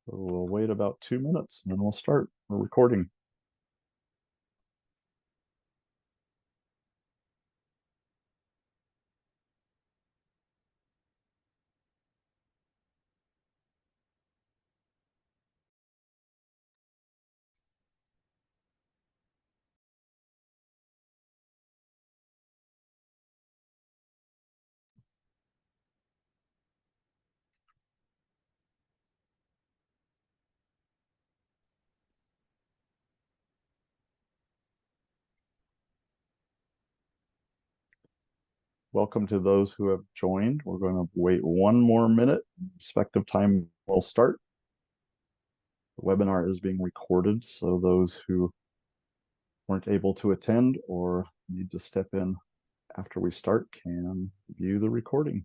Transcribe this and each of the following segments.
So we'll wait about 2 minutes and then we'll start. We're recording. Welcome to those who have joined. We're going to wait 1 more minute. Respective time will start. The webinar is being recorded, so those who weren't able to attend or need to step in after we start can view the recording.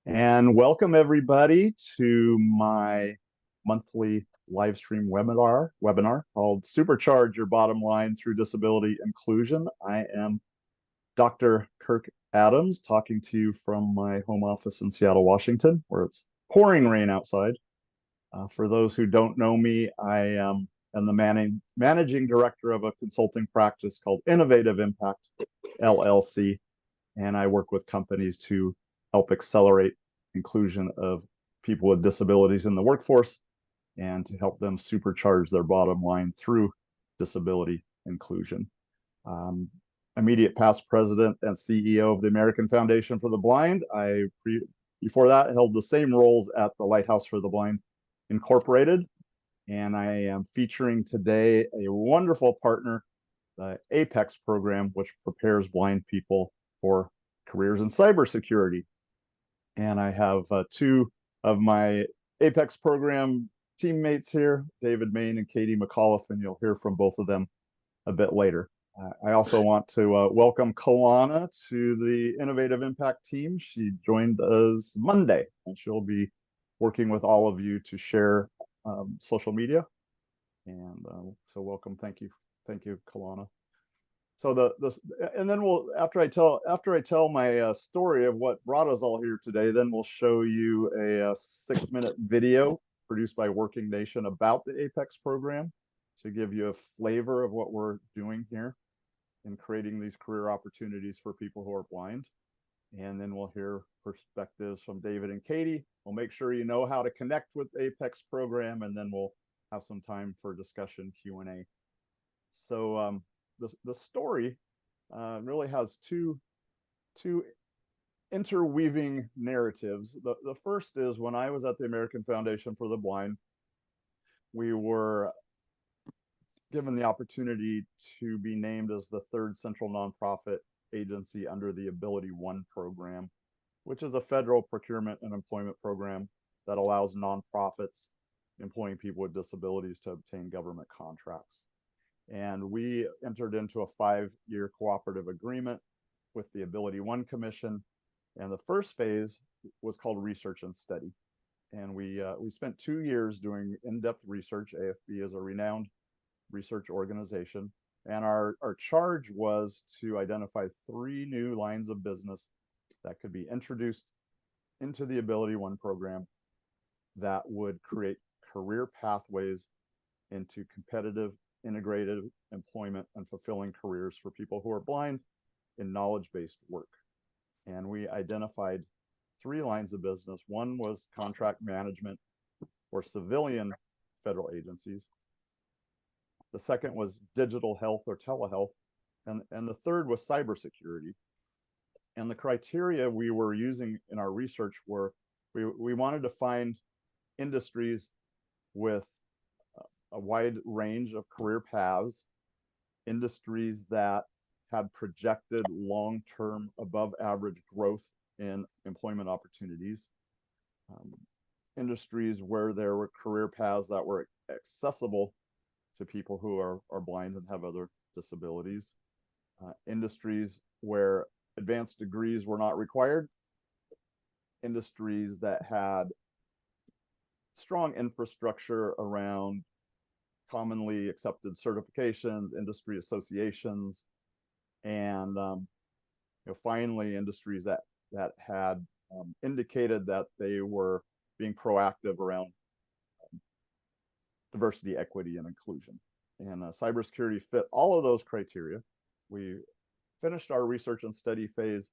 And welcome everybody to my monthly live stream webinar called Supercharge Your Bottom Line Through Disability Inclusion. I am Dr. Kirk Adams talking to you from my home office in Seattle, Washington, where it's pouring rain outside. For those who don't know me, I am the managing director of a consulting practice called Innovative Impact LLC, and I work with companies to help accelerate inclusion of people with disabilities in the workforce and to help them supercharge their bottom line through disability inclusion. Immediate past president and CEO of the American Foundation for the Blind. Before that, held the same roles at the Lighthouse for the Blind Incorporated. And I am featuring today a wonderful partner, the APEX program, which prepares blind people for careers in cybersecurity. And I have two of my APEX program teammates here, David Mayne and Katie McAuliff, and you'll hear from both of them a bit later. I also want to welcome Kalana to the Innovative Impact team. She joined us Monday, and she'll be working with all of you to share social media. And so welcome, thank you, Kalana. So and then after I tell my story of what brought us all here today, then we'll show you a 6-minute video produced by Working Nation about the APEX program to give you a flavor of what we're doing here in creating these career opportunities for people who are blind. And then we'll hear perspectives from David and Katie. We'll make sure you know how to connect with the APEX program, and then we'll have some time for discussion Q&A. So the story really has two interweaving narratives. The first is when I was at the American Foundation for the Blind, we were given the opportunity to be named as the third central nonprofit agency under the Ability One program, which is a federal procurement and employment program that allows nonprofits employing people with disabilities to obtain government contracts. And we entered into a 5-year cooperative agreement with the Ability One Commission. And the first phase was called Research and Study. And we spent 2 years doing in-depth research. AFB is a renowned research organization. And our charge was to identify 3 new lines of business that could be introduced into the Ability One program that would create career pathways into competitive, integrated employment and fulfilling careers for people who are blind in knowledge-based work. And we identified 3 lines of business. One was contract management for civilian federal agencies. The second was digital health or telehealth. And the third was cybersecurity. And the criteria we were using in our research were we wanted to find industries with a wide range of career paths, industries that had projected long-term above average growth in employment opportunities, industries where there were career paths that were accessible to people who are blind and have other disabilities, industries where advanced degrees were not required, industries that had strong infrastructure around commonly accepted certifications, industry associations, and finally industries that had indicated that they were being proactive around diversity, equity, and inclusion. And cybersecurity fit all of those criteria. We finished our research and study phase,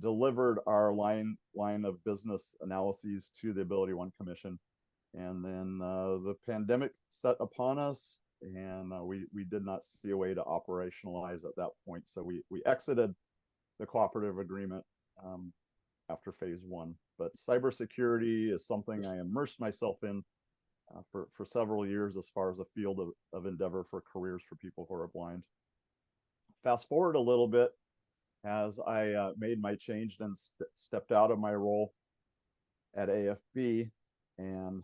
delivered our line of business analyses to the AbilityOne Commission, and then the pandemic set upon us, and we did not see a way to operationalize at that point. So we exited the cooperative agreement after phase one. But cybersecurity is something I immersed myself in for several years as far as a field of endeavor for careers for people who are blind. Fast forward a little bit, as I made my change and stepped out of my role at AFB and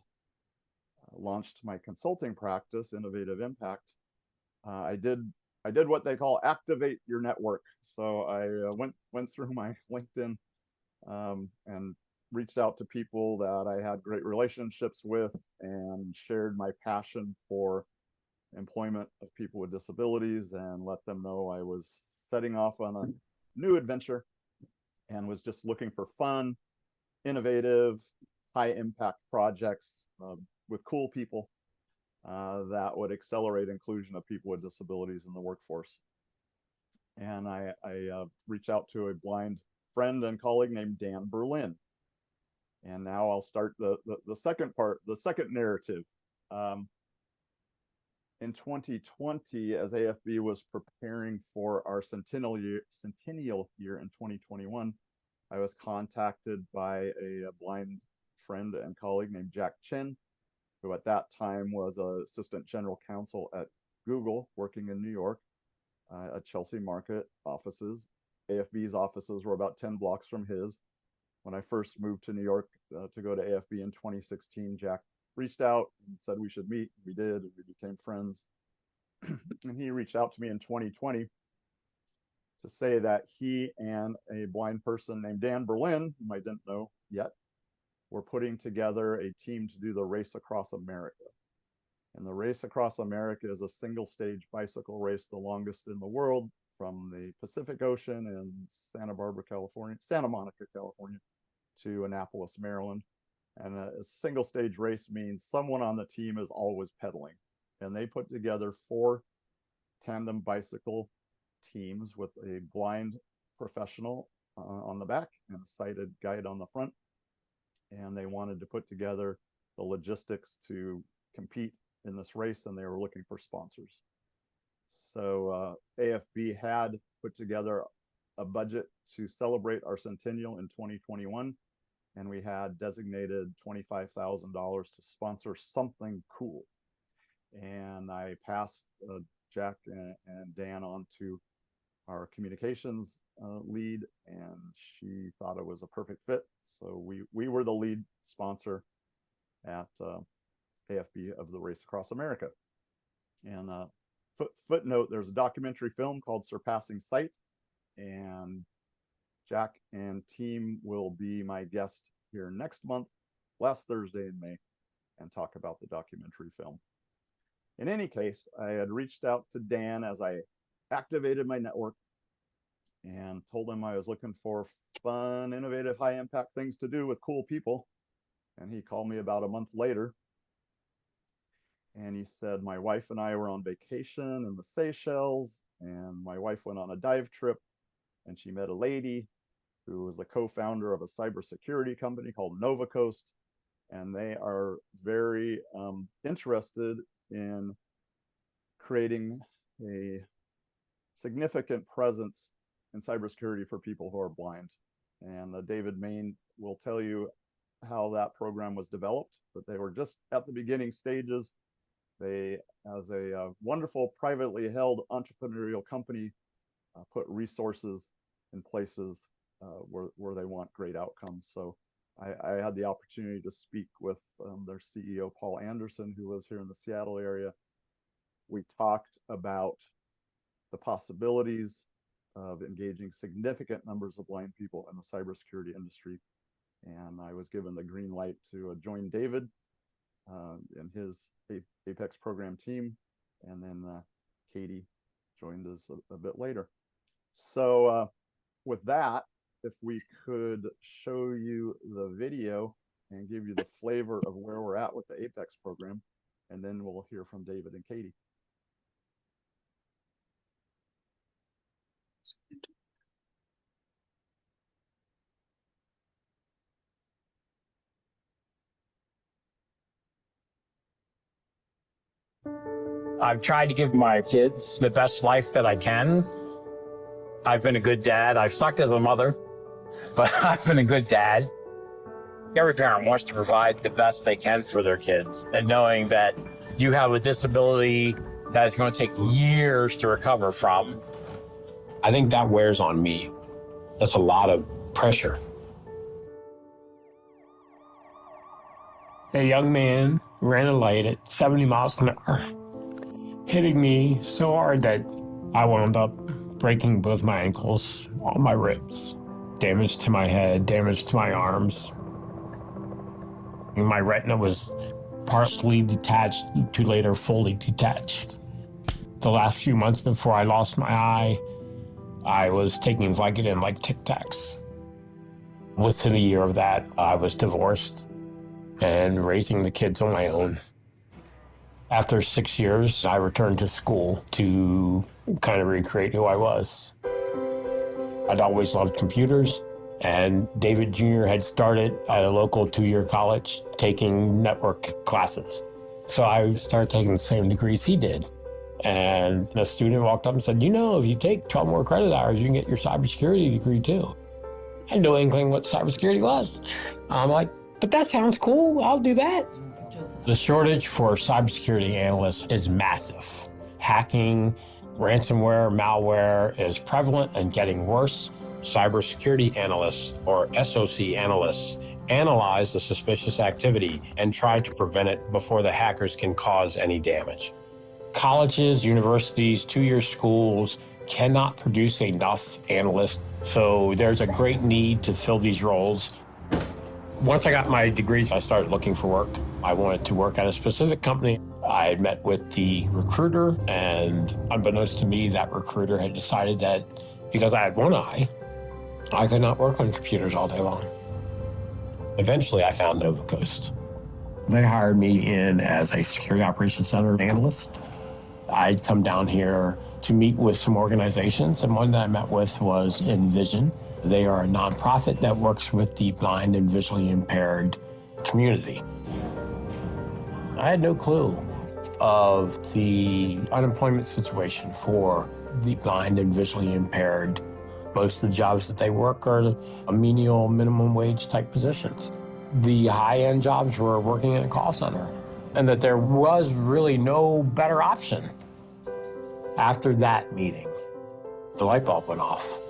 launched my consulting practice, Innovative Impact. I did what they call activate your network. So I went through my LinkedIn and reached out to people that I had great relationships with and shared my passion for employment of people with disabilities and let them know I was setting off on a new adventure and was just looking for fun, innovative, high impact projects with cool people that would accelerate inclusion of people with disabilities in the workforce. And I reached out to a blind friend and colleague named Dan Berlin. And now I'll start the second part, the second narrative. In 2020, as AFB was preparing for our centennial year in 2021, I was contacted by a blind friend and colleague named Jack Chen, who at that time was assistant general counsel at Google, working in New York at Chelsea Market offices. AFB's offices were about 10 blocks from his. When I first moved to New York to go to AFB in 2016, Jack reached out and said we should meet. We did. We became friends. And he reached out to me in 2020 to say that he and a blind person named Dan Berlin, whom I didn't know yet, were putting together a team to do the Race Across America. And the Race Across America is a single stage bicycle race, the longest in the world, from the Pacific Ocean in Santa Monica, California, to Annapolis, Maryland. And a single stage race means someone on the team is always pedaling. And they put together 4 tandem bicycle teams with a blind professional on the back and a sighted guide on the front. And they wanted to put together the logistics to compete in this race, and they were looking for sponsors. So AFB had put together a budget to celebrate our centennial in 2021, and we had designated $25,000 to sponsor something cool. And I passed Jack and Dan on to our communications lead, and she thought it was a perfect fit. So we were the lead sponsor at AFB of the Race Across America. And footnote, there's a documentary film called Surpassing Sight, and Jack and team will be my guest here next month, last Thursday in May, and talk about the documentary film. In any case, I had reached out to Dan as I activated my network and told him I was looking for fun, innovative, high impact things to do with cool people. And he called me about a month later. And he said, my wife and I were on vacation in the Seychelles, and my wife went on a dive trip, and she met a lady who was the co-founder of a cybersecurity company called Novacoast. And they are very interested in creating a significant presence in cybersecurity for people who are blind. And David Mayne will tell you how that program was developed, but they were just at the beginning stages. They, as a wonderful privately held entrepreneurial company, put resources in places where they want great outcomes. So I had the opportunity to speak with their CEO, Paul Anderson, who lives here in the Seattle area. We talked about the possibilities of engaging significant numbers of blind people in the cybersecurity industry. And I was given the green light to join David in his Apex program team. And then Katie joined us a bit later. So with that, if we could show you the video and give you the flavor of where we're at with the Apex program, and then we'll hear from David and Katie. I've tried to give my kids the best life that I can. I've been a good dad. I've sucked as a mother, but I've been a good dad. Every parent wants to provide the best they can for their kids, and knowing that you have a disability that is going to take years to recover from. I think that wears on me. That's a lot of pressure. A young man ran a light at 70 miles an hour, hitting me so hard that I wound up breaking both my ankles, all my ribs, damage to my head, damage to my arms. My retina was partially detached to later fully detached. The last few months before I lost my eye, I was taking Vicodin like Tic Tacs. Within a year of that, I was divorced and raising the kids on my own. After 6 years, I returned to school to kind of recreate who I was. I'd always loved computers, and David Jr. had started at a local 2-year college taking network classes. So I started taking the same degrees he did. And the student walked up and said, you know, if you take 12 more credit hours, you can get your cybersecurity degree too. I had no inkling what cybersecurity was. I'm like, but that sounds cool, I'll do that. The shortage for cybersecurity analysts is massive. Hacking, ransomware, malware is prevalent and getting worse. Cybersecurity analysts, or SOC analysts, analyze the suspicious activity and try to prevent it before the hackers can cause any damage. Colleges, universities, 2-year schools cannot produce enough analysts, so there's a great need to fill these roles. Once I got my degrees, I started looking for work. I wanted to work at a specific company. I had met with the recruiter, and unbeknownst to me, that recruiter had decided that because I had one eye, I could not work on computers all day long. Eventually, I found Novacoast. They hired me in as a security operations center analyst. I'd come down here to meet with some organizations, and one that I met with was Envision. They are a nonprofit that works with the blind and visually impaired community. I had no clue of the unemployment situation for the blind and visually impaired. Most of the jobs that they work are menial minimum wage type positions. The high-end jobs were working in a call center, and that there was really no better option. After that meeting, the light bulb went off.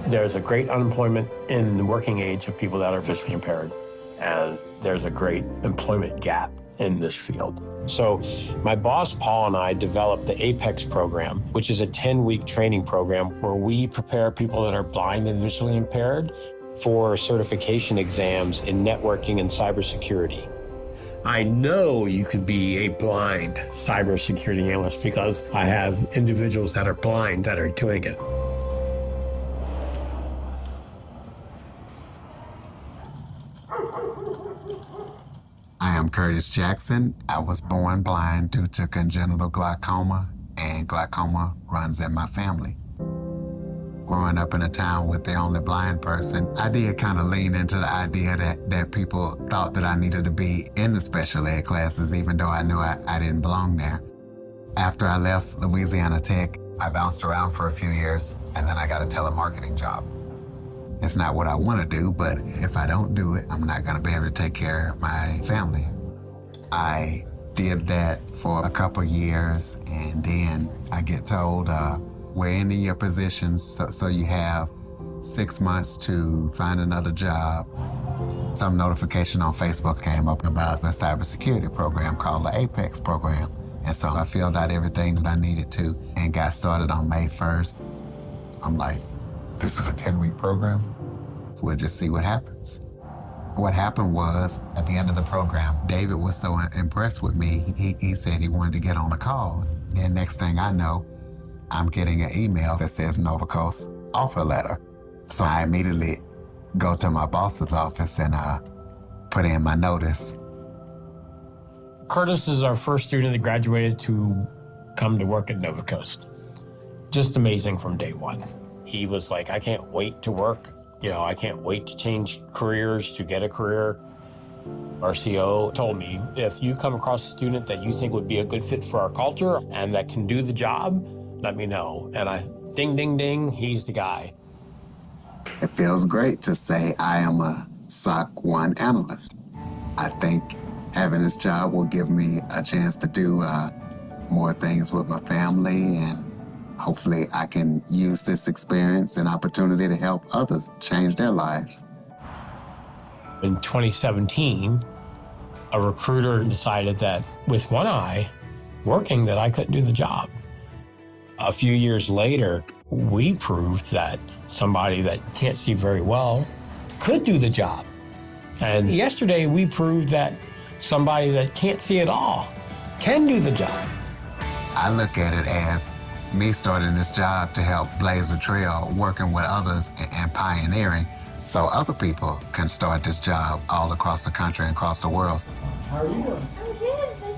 There's a great unemployment in the working age of people that are visually impaired, and there's a great employment gap in this field. So my boss, Paul, and I developed the Apex program, which is a 10-week training program where we prepare people that are blind and visually impaired for certification exams in networking and cybersecurity. I know you could be a blind cybersecurity analyst because I have individuals that are blind that are doing it. I am Curtis Jackson. I was born blind due to congenital glaucoma, and glaucoma runs in my family. Growing up in a town with the only blind person, I did kind of lean into the idea that people thought that I needed to be in the special ed classes, even though I knew I didn't belong there. After I left Louisiana Tech, I bounced around for a few years, and then I got a telemarketing job. It's not what I want to do, but if I don't do it, I'm not going to be able to take care of my family. I did that for a couple years, and then I get told, we're ending your positions, so you have 6 months to find another job. Some notification on Facebook came up about the cybersecurity program called the Apex program. And so I filled out everything that I needed to and got started on May 1st. I'm like, this is a 10-week program? We'll just see what happens. What happened was, at the end of the program, David was so impressed with me, he said he wanted to get on a call. Then next thing I know, I'm getting an email that says Novacoast offer letter. So I immediately go to my boss's office and put in my notice. Curtis is our first student that graduated to come to work at Novacoast. Just amazing from day one. He was like, I can't wait to work. I can't wait to change careers, to get a career. Our CO told me, if you come across a student that you think would be a good fit for our culture and that can do the job, let me know. And ding, ding, ding, he's the guy. It feels great to say I am a SOC 1 analyst. I think having this job will give me a chance to do more things with my family, and hopefully I can use this experience and opportunity to help others change their lives. In 2017, a recruiter decided that with one eye working, that I couldn't do the job. A few years later, we proved that somebody that can't see very well could do the job. And yesterday, we proved that somebody that can't see at all can do the job. I look at it as me starting this job to help blaze a trail, working with others and pioneering so other people can start this job all across the country and across the world. How are you doing?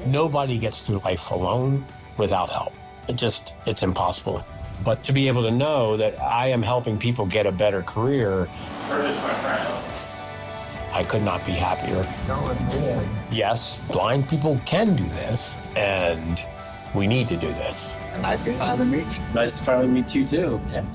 Nobody gets through life alone without help. It's impossible. But to be able to know that I am helping people get a better career, I could not be happier. Yes, blind people can do this, and we need to do this. Nice to finally meet you. Nice to finally meet you too. Yeah.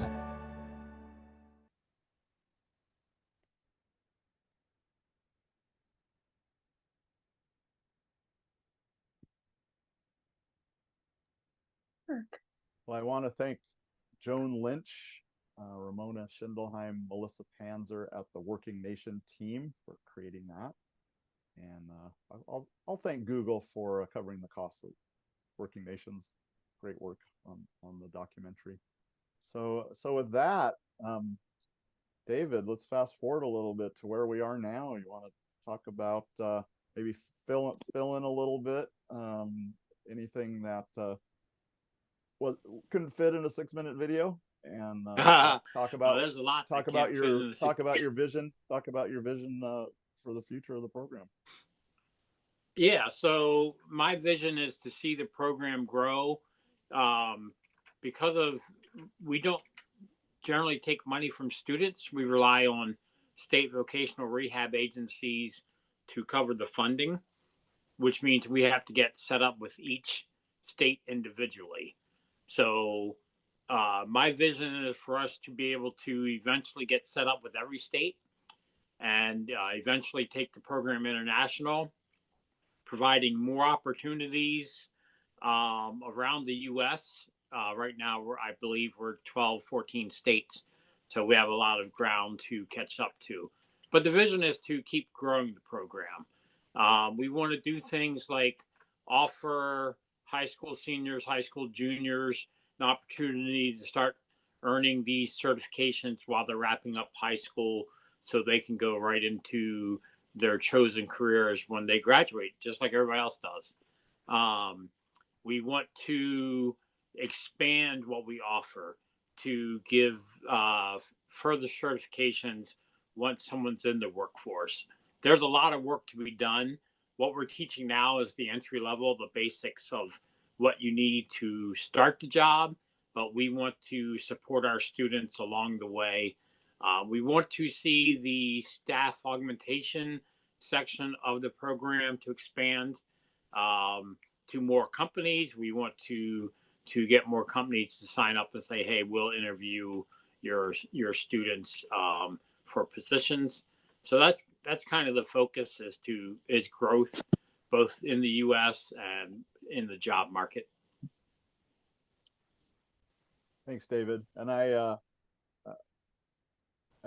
Well, I want to thank Joan Lynch, Ramona Schindelheim, Melissa Panzer at the Working Nation team for creating that. And I'll thank Google for covering the cost of Working Nation's great work on the documentary. So with that, David, let's fast forward a little bit to where we are now. You want to talk about maybe fill in a little bit, anything that couldn't fit in a 6-minute video, and talk about there's a lot. Talk about your vision. Talk about your vision for the future of the program. Yeah, so my vision is to see the program grow, because we don't generally take money from students. We rely on state vocational rehab agencies to cover the funding, which means we have to get set up with each state individually. So my vision is for us to be able to eventually get set up with every state and eventually take the program international, providing more opportunities around the U.S. Right now, I believe we're 12, 14 states. So we have a lot of ground to catch up to. But the vision is to keep growing the program. We want to do things like offer high school seniors, high school juniors, an opportunity to start earning these certifications while they're wrapping up high school so they can go right into their chosen careers when they graduate, just like everybody else does. We want to expand what we offer to give further certifications once someone's in the workforce. There's a lot of work to be done. What we're teaching now is the entry level, the basics of what you need to start the job, but we want to support our students along the way. We want to see the staff augmentation section of the program to expand to more companies. We want to to get more companies to sign up and say, hey, we'll interview your students for positions. So that's kind of the focus is growth, both in the U.S. and in the job market. Thanks, David. And I've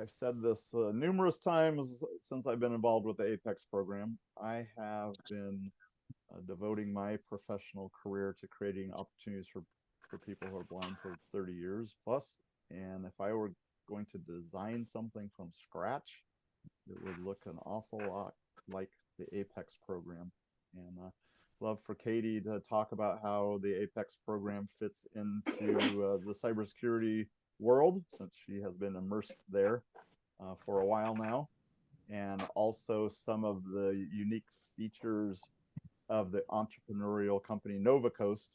said this numerous times since I've been involved with the Apex program. I have been devoting my professional career to creating opportunities for people who are blind for 30 years plus. And if I were going to design something from scratch, it would look an awful lot like the Apex program. And love for Katie to talk about how the Apex program fits into the cybersecurity world, since she has been immersed there for a while now, and also some of the unique features of the entrepreneurial company Novacoast,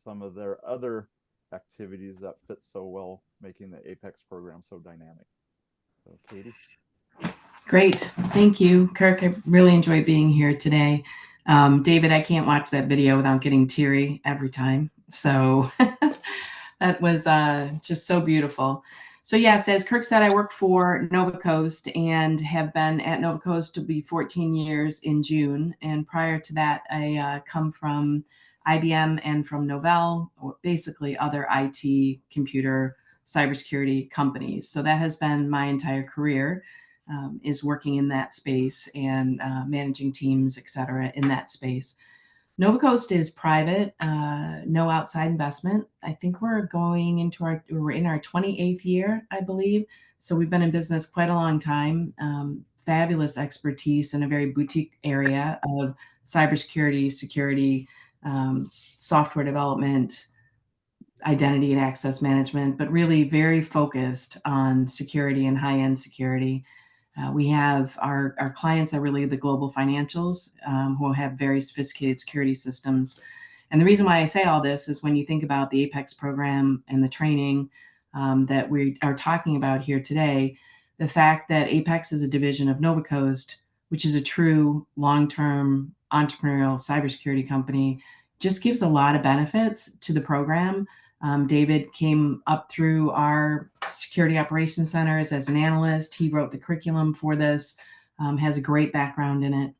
some of their other activities that fit so well, making the Apex program so dynamic. So, Katie. Great. Thank you, Kirk. I really enjoyed being here today. David, I can't watch that video without getting teary every time. So that was just so beautiful. So yes, as Kirk said, I work for Novacoast and have been at Novacoast to be 14 years in June. And prior to that, I come from IBM and from Novell, or basically other IT, computer, cybersecurity companies. So that has been my entire career. Is working in that space and managing teams, et cetera, in that space. Novacoast is private, no outside investment. I think we're in our 28th year, I believe. So we've been in business quite a long time. Fabulous expertise in a very boutique area of cybersecurity, security, software development, identity and access management, but really very focused on security and high-end security. We have our clients are really the global financials who have very sophisticated security systems. And the reason why I say all this is when you think about the Apex program and the training that we are talking about here today, the fact that Apex is a division of Novacoast, which is a true long-term entrepreneurial cybersecurity company, just gives a lot of benefits to the program. David came up through our security operations centers as an analyst. He wrote the curriculum for this, has a great background in it.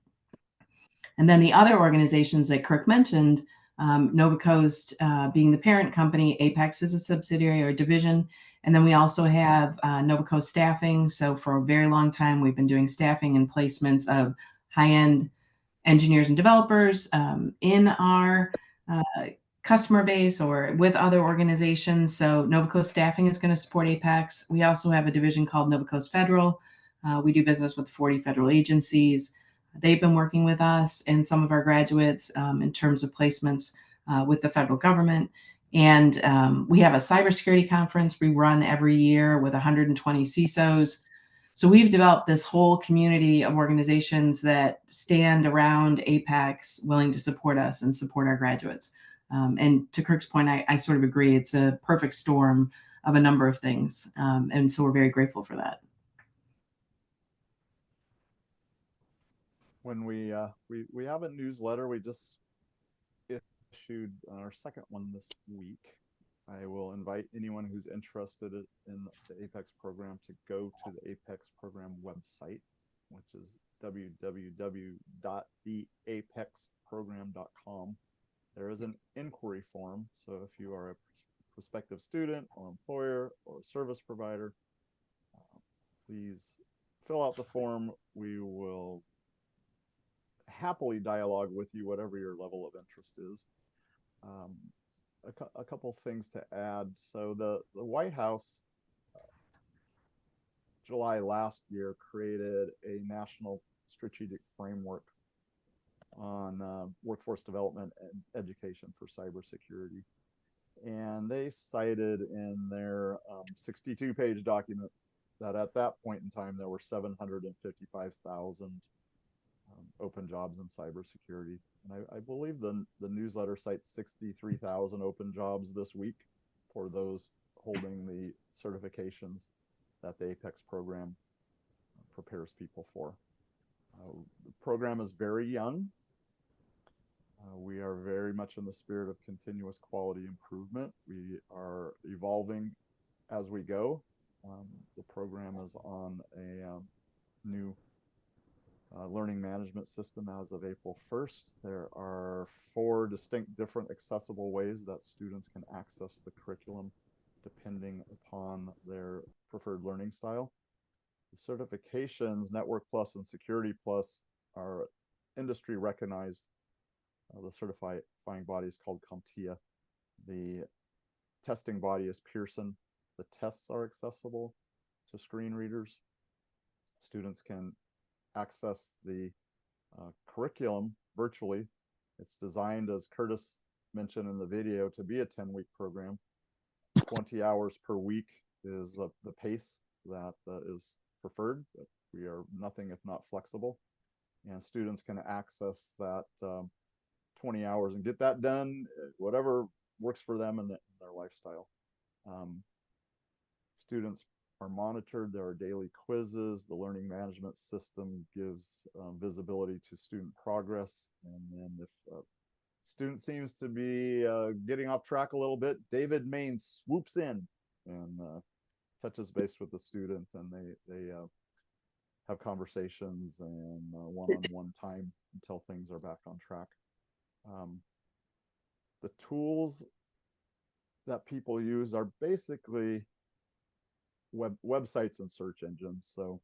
And then the other organizations that Kirk mentioned, Novacoast being the parent company, Apex is a subsidiary or division. And then we also have Novacoast Staffing. So for a very long time, we've been doing staffing and placements of high-end engineers and developers in our customer base or with other organizations. So Novacoast Staffing is going to support Apex. We also have a division called Novacoast Federal. We do business with 40 federal agencies. They've been working with us and some of our graduates in terms of placements with the federal government. And we have a cybersecurity conference we run every year with 120 CISOs. So we've developed this whole community of organizations that stand around Apex, willing to support us and support our graduates. And to Kirk's point, I sort of agree. It's a perfect storm of a number of things. And so we're very grateful for that. When we have a newsletter, we just issued our second one this week. I will invite anyone who's interested in the Apex program to go to the Apex program website, which is www.theapexprogram.com. There is an inquiry form, so if you are a prospective student or employer or service provider, please fill out the form. We will happily dialogue with you, whatever your level of interest is. A couple things to add. So the White House, July last year, created a national strategic framework on workforce development and education for cybersecurity. And they cited in their 62-page document that at that point in time, there were 755,000 open jobs in cybersecurity. And I believe the newsletter cites 63,000 open jobs this week for those holding the certifications that the Apex program prepares people for. The program is very young. We are very much in the spirit of continuous quality improvement. We are evolving as we go. The program is on a new learning management system as of April 1st. There are 4 distinct different accessible ways that students can access the curriculum depending upon their preferred learning style. The certifications, Network Plus and Security Plus, are industry recognized. The certifying body is called CompTIA. The testing body is Pearson. The tests are accessible to screen readers. Students can access the curriculum virtually. It's designed, as Curtis mentioned in the video, to be a 10-week program. 20 hours per week is the pace that is preferred, but we are nothing if not flexible. And students can access that 20 hours and get that done, whatever works for them and their lifestyle. Students are monitored. There are daily quizzes. The learning management system gives visibility to student progress. And then if a student seems to be getting off track a little bit, David Mayne swoops in and touches base with the student, and they have conversations and one-on-one time until things are back on track. The tools that people use are basically websites and search engines. So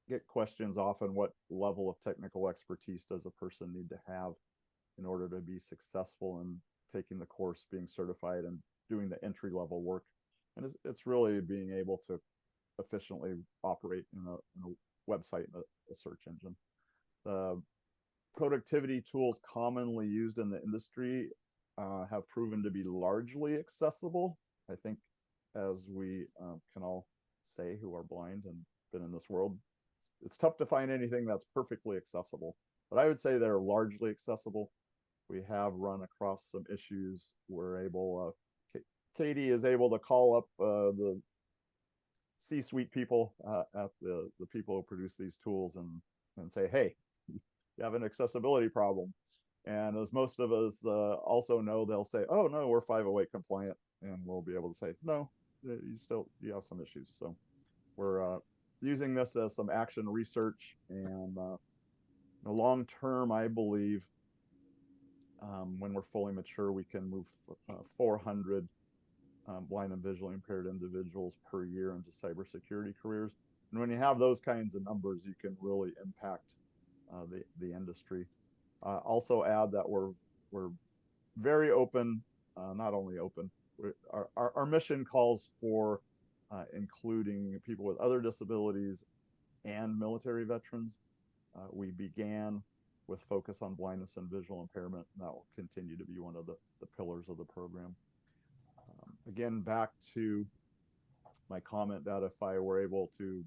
get questions often, what level of technical expertise does a person need to have in order to be successful in taking the course, being certified, and doing the entry-level work. And it's really being able to efficiently operate in a website and a search engine. The productivity tools commonly used in the industry have proven to be largely accessible. I think, as we can all say who are blind and been in this world, it's tough to find anything that's perfectly accessible, but I would say they're largely accessible. We have run across some issues. We're able, Katie is able to call up the C-suite people at the people who produce these tools and say, hey, you have an accessibility problem. And as most of us also know, they'll say, oh no, we're 508 compliant, and we'll be able to say, no, you have some issues. So we're using this as some action research, and long term, I believe when we're fully mature, we can move 400 blind and visually impaired individuals per year into cybersecurity careers. And when you have those kinds of numbers, you can really impact the industry. Also add that we're very open, not only open, our mission calls for including people with other disabilities and military veterans. We began with focus on blindness and visual impairment, and that will continue to be one of the pillars of the program. Again, back to my comment that if I were able to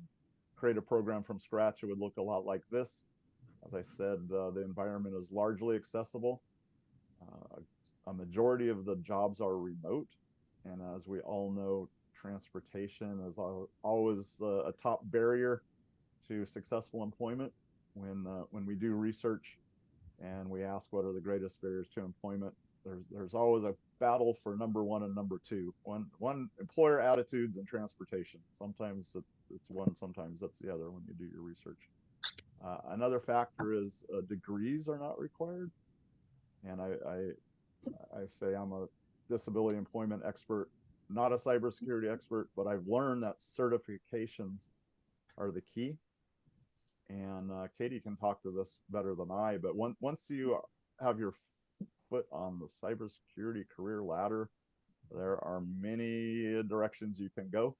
create a program from scratch, it would look a lot like this. As I said, the environment is largely accessible. A majority of the jobs are remote. And as we all know, transportation is always a top barrier to successful employment. When we do research and we ask what are the greatest barriers to employment, there's always a battle for number 1 and number 2. One employer attitudes and transportation. Sometimes it's one, sometimes that's the other when you do your research. Another factor is degrees are not required. And I say I'm a disability employment expert, not a cybersecurity expert, but I've learned that certifications are the key. And Katie can talk to this better than I, but once you have your foot on the cybersecurity career ladder, there are many directions you can go,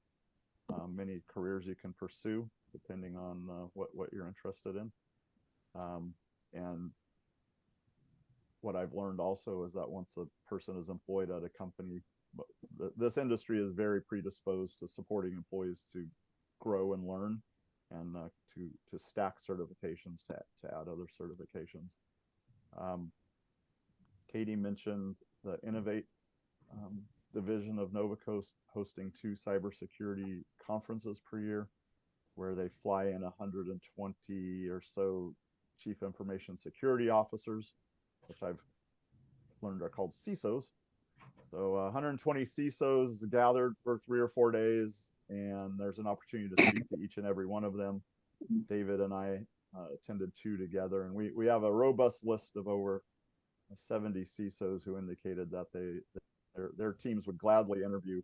many careers you can pursue, depending on what you're interested in. And what I've learned also is that once a person is employed at a company, this industry is very predisposed to supporting employees to grow and learn, and to stack certifications, to add other certifications. Katie mentioned the Innovate division of Novacoast hosting 2 cybersecurity conferences per year, where they fly in 120 or so chief information security officers, which I've learned are called CISOs. So 120 CISOs gathered for 3 or 4 days, and there's an opportunity to speak to each and every one of them. David and I attended 2 together, and we have a robust list of over 70 CISOs who indicated that their teams would gladly interview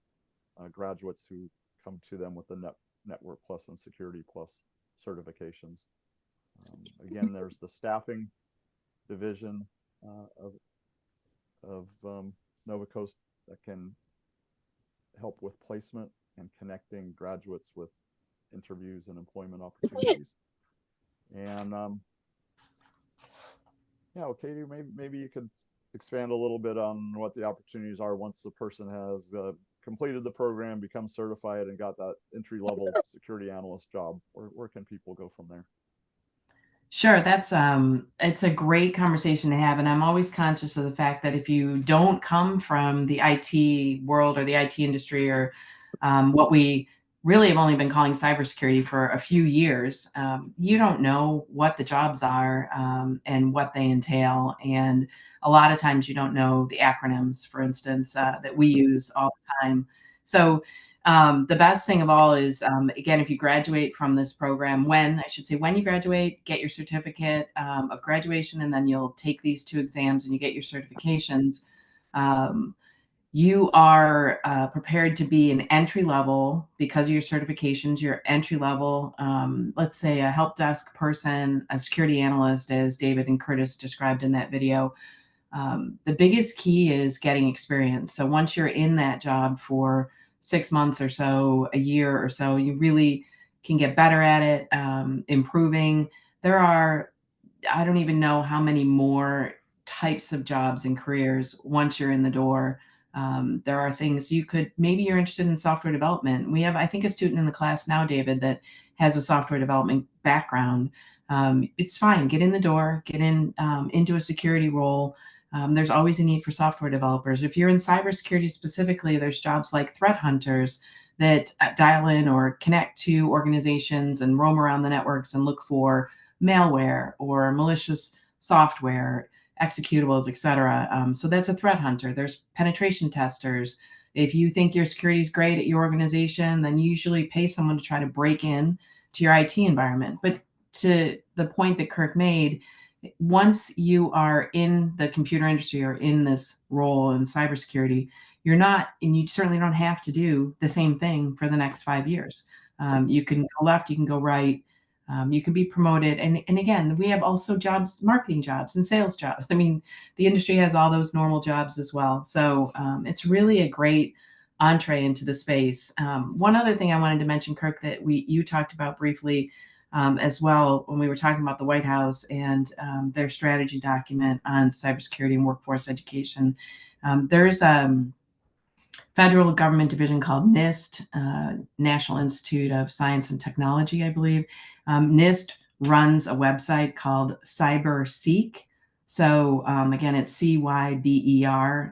graduates who come to them with the Network Plus and Security Plus certifications. Again, there's the staffing division of Novacoast that can help with placement and connecting graduates with interviews and employment opportunities. And yeah, well, Katie, maybe you could expand a little bit on what the opportunities are once the person has completed the program, become certified, and got that entry-level security analyst job. Where can people go from there? Sure, that's it's a great conversation to have, and I'm always conscious of the fact that if you don't come from the IT world or the IT industry or what we really have only been calling cybersecurity for a few years, you don't know what the jobs are and what they entail, and a lot of times you don't know the acronyms, for instance, that we use all the time. So the best thing of all is, again, if you graduate from this program, when you graduate, get your certificate of graduation, and then you'll take these 2 exams and you get your certifications. You are prepared to be an entry level because of your certifications. You're entry level, let's say a help desk person, a security analyst, as David and Curtis described in that video. The biggest key is getting experience. So once you're in that job for 6 months or so, a year or so, you really can get better at it, improving. There are, I don't even know how many more types of jobs and careers once you're in the door. There are things maybe you're interested in software development. We have, I think, a student in the class now, David, that has a software development background. It's fine. Get in the door, get into a security role. There's always a need for software developers. If you're in cybersecurity specifically, there's jobs like threat hunters that dial in or connect to organizations and roam around the networks and look for malware or malicious software, executables, etc. So that's a threat hunter. There's penetration testers. If you think your security is great at your organization, then you usually pay someone to try to break in to your IT environment. But to the point that Kirk made, once you are in the computer industry or in this role in cybersecurity, you're not, and you certainly don't have to do the same thing for the next 5 years. You can go left, you can go right, you can be promoted. And again, we have also jobs, marketing jobs and sales jobs. I mean, the industry has all those normal jobs as well. So it's really a great entree into the space. One other thing I wanted to mention, Kirk, that you talked about briefly as well when we were talking about the White House and their strategy document on cybersecurity and workforce education. There's a federal government division called NIST, National Institute of Science and Technology, I believe. NIST runs a website called CyberSeek. So again, it's CYBERSEEK,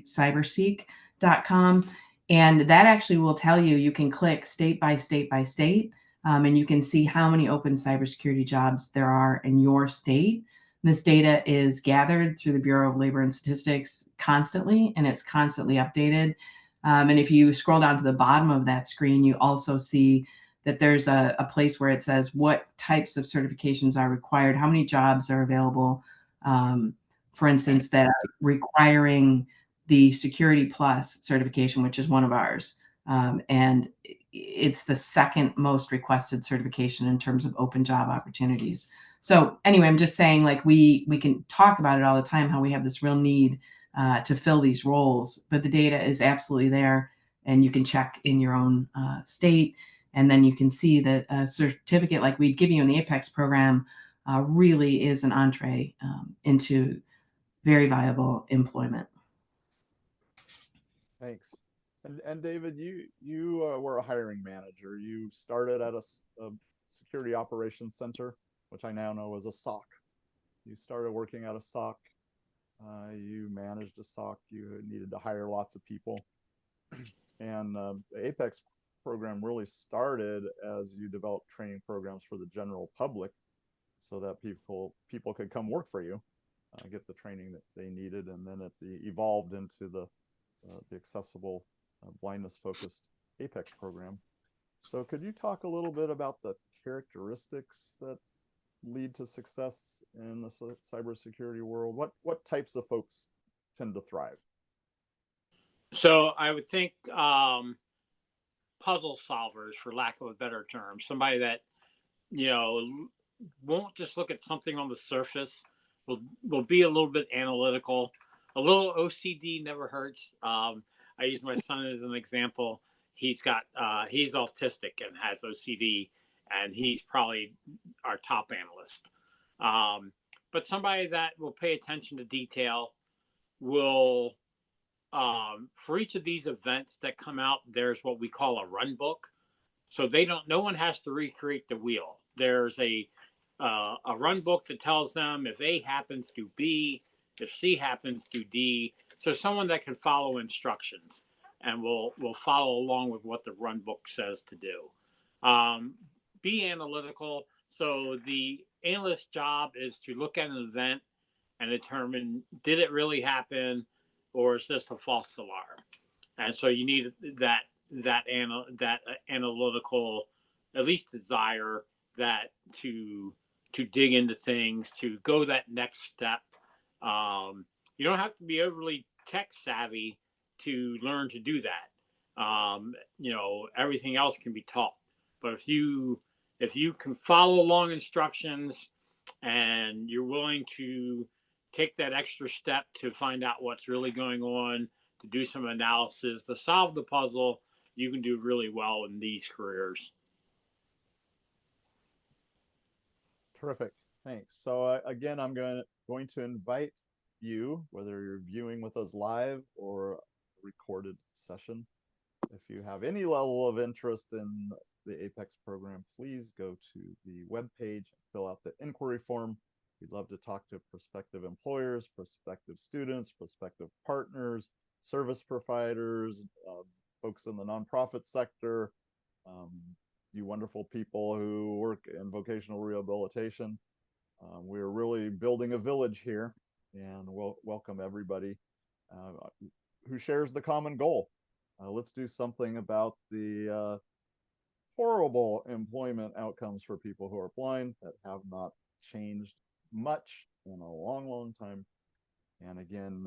cyberseek.com. And that actually will tell you, you can click state by state by state, and you can see how many open cybersecurity jobs there are in your state. This data is gathered through the Bureau of Labor and Statistics constantly, and it's constantly updated. And if you scroll down to the bottom of that screen, you also see that there's a place where it says what types of certifications are required, how many jobs are available, for instance, that are requiring the Security Plus certification, which is one of ours. And it's the second most requested certification in terms of open job opportunities. So anyway, I'm just saying, like, we can talk about it all the time, how we have this real need to fill these roles, but the data is absolutely there, and you can check in your own state, and then you can see that a certificate like we'd give you in the Apex program really is an entree into very viable employment. Thanks. And David, you were a hiring manager. You started at a security operations center, which I now know is a SOC. You started working at a SOC. You managed a SOC. You needed to hire lots of people. And the Apex program really started as you developed training programs for the general public so that people could come work for you. get the training that they needed, and then it evolved into the accessible blindness focused APEX program. So could you talk a little bit about the characteristics that lead to success in the cybersecurity world? What types of folks tend to thrive? So I would think puzzle solvers, for lack of a better term, somebody that won't just look at something on the surface. Will be a little bit analytical. A little OCD never hurts. I use my son as an example. He's autistic and has OCD, and he's probably our top analyst. But somebody that will pay attention to detail will, for each of these events that come out, there's what we call a run book. So no one has to recreate the wheel. There's a run book that tells them if A happens, do B, if C happens, do D. So someone that can follow instructions and will follow along with what the run book says to do. Be analytical. So the analyst job is to look at an event and determine, did it really happen, or is this a false alarm? And so you need that analytical, at least desire that to dig into things, to go that next step. You don't have to be overly tech savvy to learn to do that. Everything else can be taught, but if you can follow along instructions and you're willing to take that extra step to find out what's really going on, to do some analysis, to solve the puzzle, you can do really well in these careers. Terrific. Thanks. So again, I'm going to invite you, whether you're viewing with us live or a recorded session, if you have any level of interest in the APEX program, please go to the webpage, fill out the inquiry form. We'd love to talk to prospective employers, prospective students, prospective partners, service providers, folks in the nonprofit sector, you wonderful people who work in vocational rehabilitation. We're really building a village here, and we'll welcome everybody who shares the common goal. Let's do something about the horrible employment outcomes for people who are blind that have not changed much in a long, long time. And again,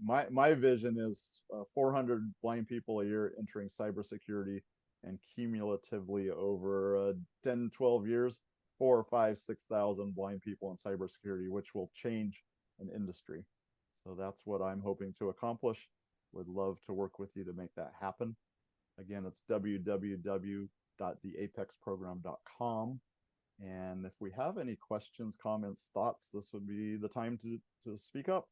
my vision is 400 blind people a year entering cybersecurity, and cumulatively over 10, 12 years, 4,000, 5,000, 6,000 blind people in cybersecurity, which will change an industry. So that's what I'm hoping to accomplish. Would love to work with you to make that happen. Again, it's www.theapexprogram.com. And if we have any questions, comments, thoughts, this would be the time to speak up.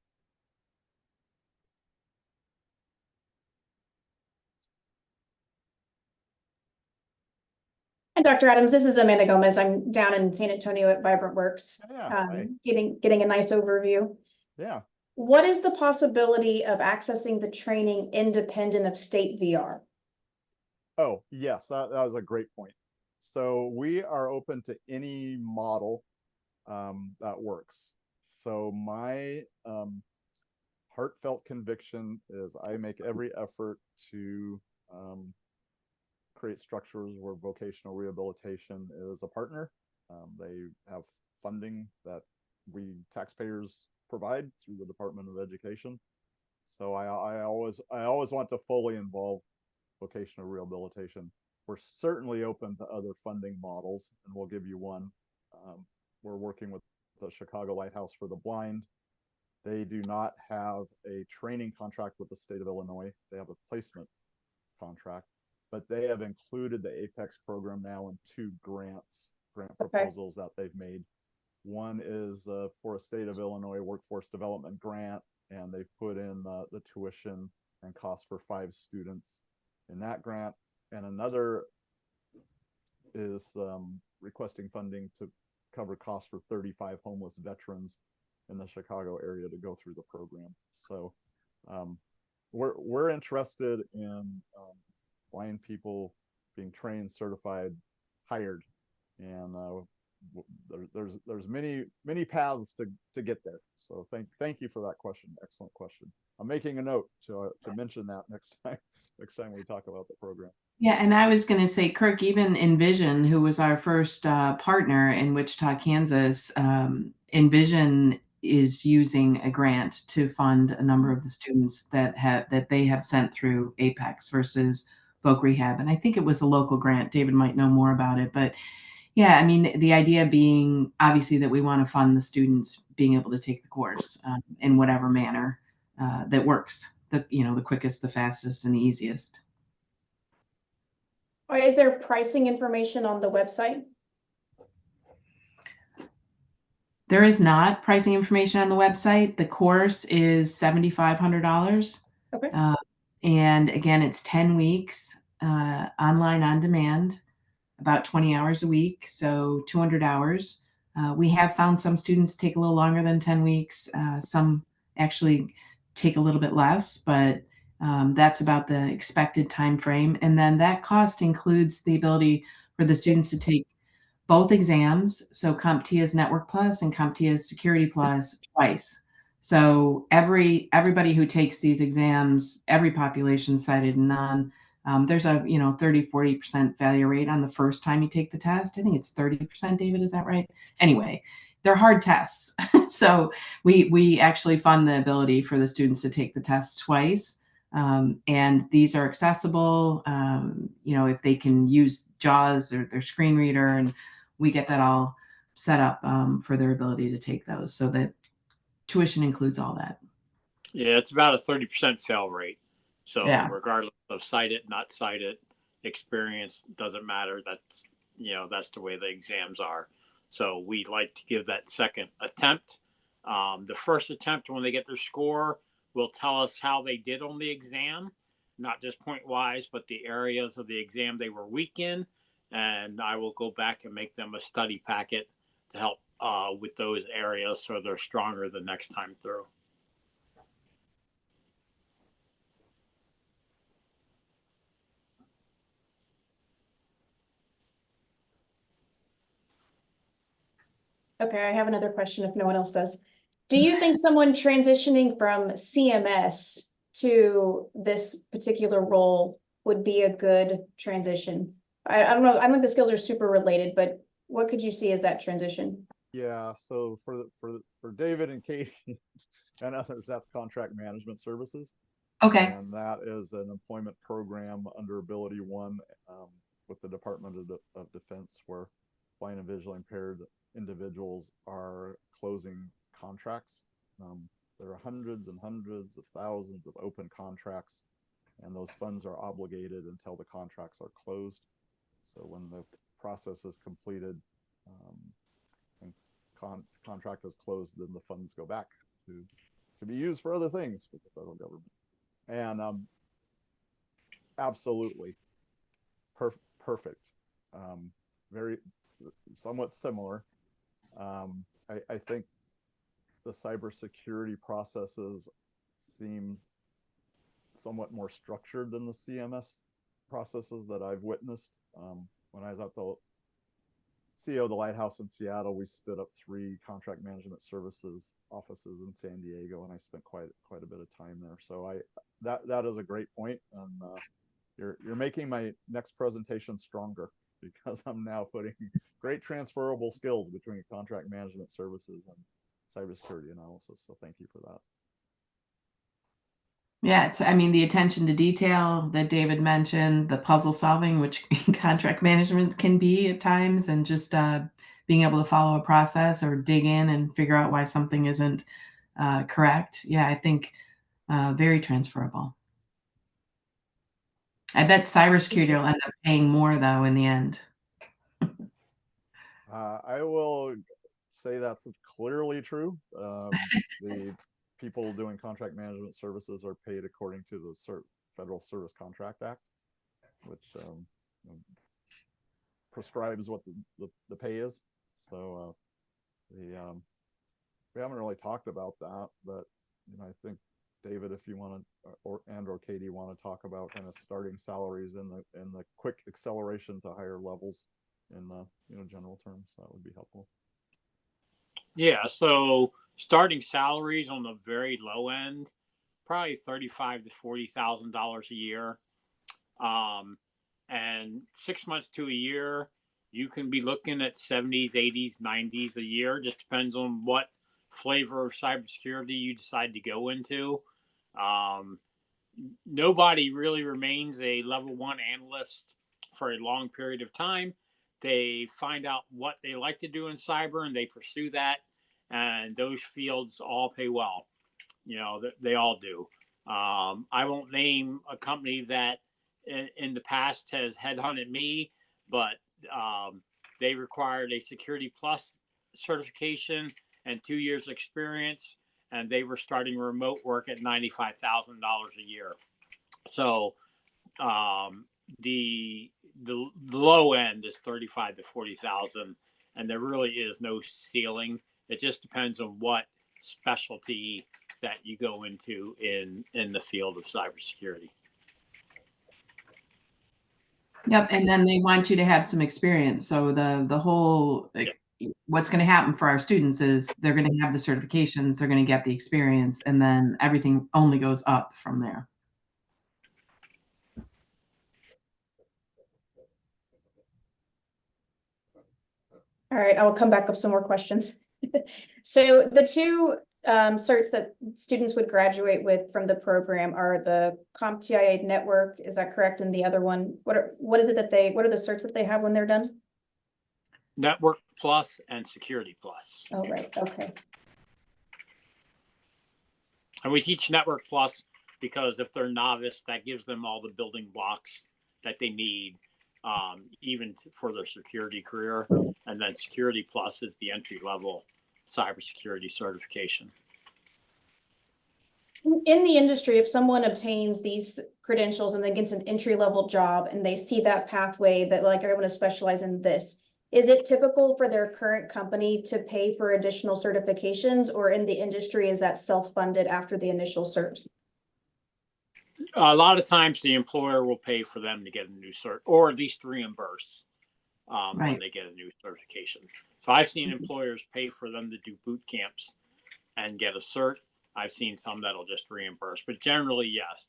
Hi, Dr. Adams. This is Amanda Gomez. I'm down in San Antonio at Vibrant Works, getting a nice overview. Yeah. What is the possibility of accessing the training independent of state VR? Oh, yes, that was a great point. So we are open to any model that works. So my heartfelt conviction is I make every effort to create structures where vocational rehabilitation is a partner. They have funding that we taxpayers provide through the Department of Education. So I always want to fully involve vocational rehabilitation. We're certainly open to other funding models, and we'll give you one. We're working with the Chicago Lighthouse for the Blind. They do not have a training contract with the state of Illinois. They have a placement contract, but they have included the APEX program now in 2 grant proposals that they've made. One is for a state of Illinois workforce development grant, and they've put in the tuition and cost for 5 students in that grant. And another is requesting funding to cover costs for 35 homeless veterans in the Chicago area to go through the program. So we're interested in blind people being trained, certified, hired, and there's many paths to get there. So thank you for that question. Excellent question. I'm making a note to mention that next time we talk about the program. Yeah, and I was going to say, Kirk, even Envision, who was our first partner in Wichita, Kansas, Envision is using a grant to fund a number of the students that they have sent through Apex versus Voc Rehab. And I think it was a local grant. David might know more about it. But yeah, I mean, the idea being obviously that we want to fund the students being able to take the course in whatever manner that works, the quickest, the fastest, and the easiest. Or is there pricing information on the website? There is not pricing information on the website. The course is $7,500. Okay. And again, it's 10 weeks online on demand, about 20 hours a week, so 200 hours. We have found some students take a little longer than 10 weeks. Some actually take a little bit less, but that's about the expected time frame. And then that cost includes the ability for the students to take both exams, so CompTIA's Network Plus and CompTIA's Security Plus twice. So everybody who takes these exams, every population cited none, there's a 30-40% failure rate on the first time you take the test. I think it's 30%, David, is that right? Anyway, they're hard tests. So we actually fund the ability for the students to take the test twice. And these are accessible, if they can use JAWS or their screen reader, and we get that all set up for their ability to take those. So that tuition includes all that. Yeah, it's about a 30% fail rate. So yeah. Regardless of cited, not cited, experience doesn't matter. That's the way the exams are. So we like to give that second attempt. The first attempt, when they get their score, will tell us how they did on the exam, not just point wise, but the areas of the exam they were weak in. And I will go back and make them a study packet to help with those areas so they're stronger the next time through. Okay, I have another question if no one else does. Do you think someone transitioning from CMS to this particular role would be a good transition? I don't know. I don't think the skills are super related, but what could you see as that transition? Yeah, so for David and Katie and others, that's contract management services. Okay. And that is an employment program under Ability One with the Department of Defense, where blind and visually impaired individuals are closing contracts. There are hundreds and hundreds of thousands of open contracts, and those funds are obligated until the contracts are closed. So when the process is completed and contract is closed, then the funds go back to be used for other things with the federal government. And absolutely perfect. Very somewhat similar. I think the cybersecurity processes seem somewhat more structured than the CMS processes that I've witnessed. When I was at the CEO of the Lighthouse in Seattle, we stood up 3 contract management services offices in San Diego, and I spent quite a bit of time there. So that is a great point, and you're making my next presentation stronger, because I'm now putting great transferable skills between contract management services and cybersecurity analysis. So thank you for that. Yeah, the attention to detail that David mentioned, the puzzle solving, which contract management can be at times, and just being able to follow a process or dig in and figure out why something isn't correct. Yeah, I think very transferable. I bet cybersecurity will end up paying more, though, in the end. I will say that's clearly true. The people doing contract management services are paid according to the Federal Service Contract Act, which prescribes what the pay is. So we haven't really talked about that, but I think David, if you want to, or Katie want to talk about kind of starting salaries in the quick acceleration to higher levels. in general terms. That would be helpful. Yeah, so starting salaries on the very low end, probably $35,000 to $40,000 a year, and 6 months to a year, you can be looking at 70s, 80s, 90s a year. Just depends on what flavor of cybersecurity you decide to go into. Nobody really remains a level 1 analyst for a long period of time. They find out what they like to do in cyber and they pursue that. And those fields all pay well. They all do. I won't name a company that in the past has headhunted me, but they required a Security Plus certification and 2 years experience, and they were starting remote work at $95,000 a year. So the low end is 35 to 40,000, and there really is no ceiling. It just depends on what specialty that you go into in the field of cybersecurity. Yep, and then they want you to have some experience. So the whole what's going to happen for our students is they're going to have the certifications, they're going to get the experience, and then everything only goes up from there. All right, I will come back with some more questions. So the two certs that students would graduate with from the program are the CompTIA network, is that correct? And the other one, what are the certs that they have when they're done? Network Plus and Security Plus. Oh, right, okay. And we teach Network Plus because if they're novice, that gives them all the building blocks that they need, even for their security career. And then Security Plus is the entry level cybersecurity certification. In the industry, if someone obtains these credentials and then gets an entry level job and they see that pathway that like, I want to specialize in this, is it typical for their current company to pay for additional certifications, or in the industry, is that self-funded after the initial cert? A lot of times the employer will pay for them to get a new cert, or at least reimburse when they get a new certification. So I've seen employers pay for them to do boot camps and get a cert. I've seen some that'll just reimburse, but generally, yes,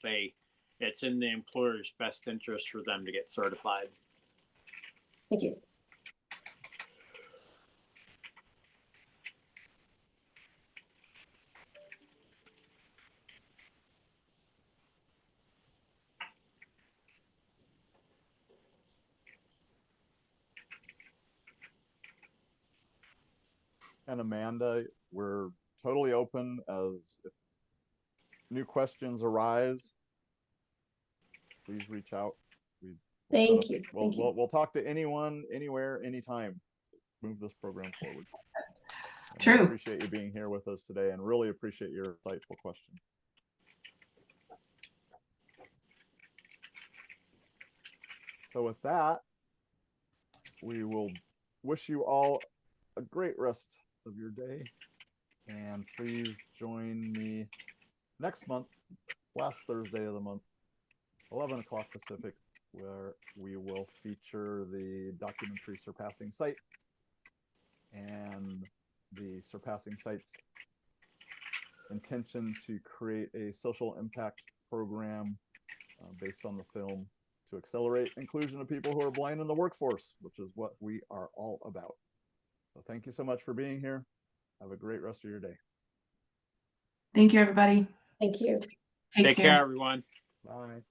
it's in the employer's best interest for them to get certified. Thank you. And Amanda, we're totally open as if new questions arise, please reach out. Thank you. We'll talk to anyone, anywhere, anytime. Move this program forward. True. I appreciate you being here with us today and really appreciate your insightful question. So with that, we will wish you all a great rest of your day. And please join me next month, last Thursday of the month, 11 o'clock Pacific, where we will feature the documentary Surpassing Sight and the Surpassing Sight's intention to create a social impact program based on the film to accelerate inclusion of people who are blind in the workforce, which is what we are all about. So thank you so much for being here. Have a great rest of your day. Thank you, everybody. Thank you. Take care, everyone. Bye.